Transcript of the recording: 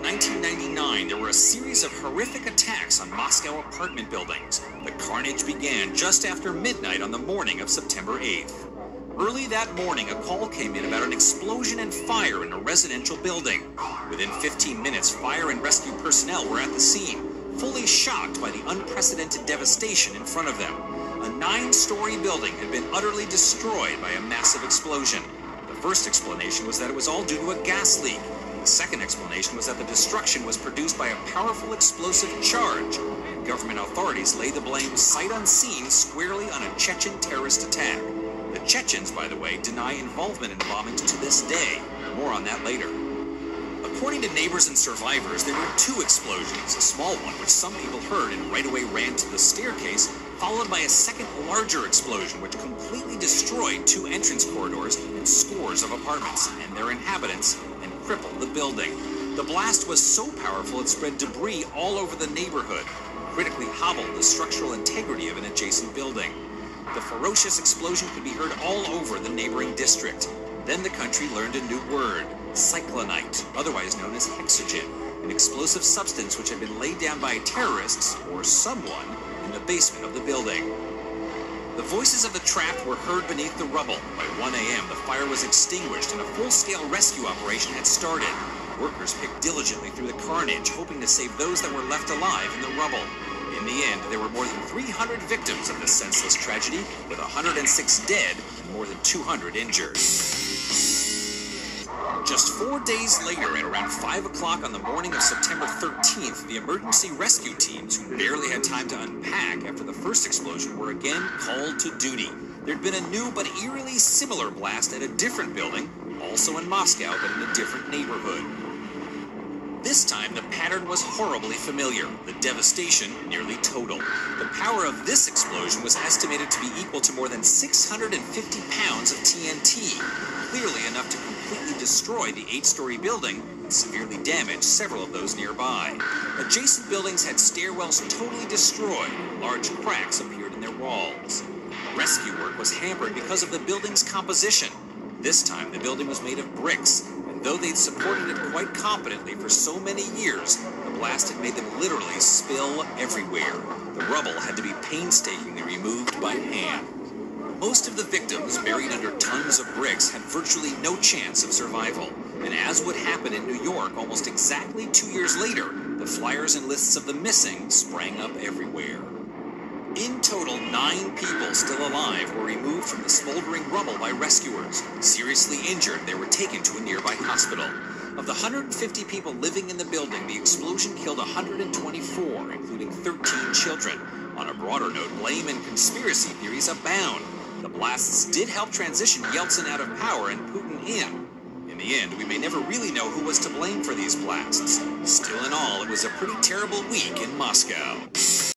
1999, there were a series of horrific attacks on Moscow apartment buildings. The carnage began just after midnight on the morning of September 8th. Early that morning, a call came in about an explosion and fire in a residential building. Within 15 minutes, fire and rescue personnel were at the scene, fully shocked by the unprecedented devastation in front of them. A 9-story building had been utterly destroyed by a massive explosion. The first explanation was that it was all due to a gas leak. The second explanation was that the destruction was produced by a powerful explosive charge. Government authorities lay the blame sight unseen squarely on a Chechen terrorist attack. The Chechens, by the way, deny involvement in the bombings to this day. More on that later. According to neighbors and survivors, there were 2 explosions, a small one which some people heard and right away ran to the staircase, followed by a second larger explosion which completely destroyed 2 entrance corridors and scores of apartments and their inhabitants and crippled the building. The blast was so powerful it spread debris all over the neighborhood, critically hobbled the structural integrity of an adjacent building. The ferocious explosion could be heard all over the neighboring district. Then the country learned a new word, cyclonite, otherwise known as hexogen, an explosive substance which had been laid down by terrorists or someone in the basement of the building. The voices of the trapped were heard beneath the rubble. By 1 a.m., the fire was extinguished and a full-scale rescue operation had started. Workers picked diligently through the carnage, hoping to save those that were left alive in the rubble. In the end, there were more than 300 victims of this senseless tragedy, with 106 dead and more than 200 injured. Just 4 days later, at around 5 o'clock on the morning of September 13th, the emergency rescue teams, who barely had time to unpack after the first explosion, were again called to duty. There'd been a new but eerily similar blast at a different building, also in Moscow, but in a different neighborhood. This time, the pattern was horribly familiar, the devastation nearly total. The power of this explosion was estimated to be equal to more than 650 pounds of TNT, clearly enough to completely destroy the 8-story building and severely damage several of those nearby. Adjacent buildings had stairwells totally destroyed, large cracks appeared in their walls. Rescue work was hampered because of the building's composition. This time, the building was made of bricks, and though they'd supported it quite competently for so many years, the blast had made them literally spill everywhere. The rubble had to be painstakingly removed by hand. Most of the victims, buried under tons of bricks, had virtually no chance of survival. And as would happen in New York almost exactly 2 years later, the flyers and lists of the missing sprang up everywhere. In total, 9 people still alive were removed from the smoldering rubble by rescuers. Seriously injured, they were taken to a nearby hospital. Of the 150 people living in the building, the explosion killed 124, including 13 children. On a broader note, blame and conspiracy theories abound. The blasts did help transition Yeltsin out of power and Putin in. In the end, we may never really know who was to blame for these blasts. Still in all, it was a pretty terrible week in Moscow.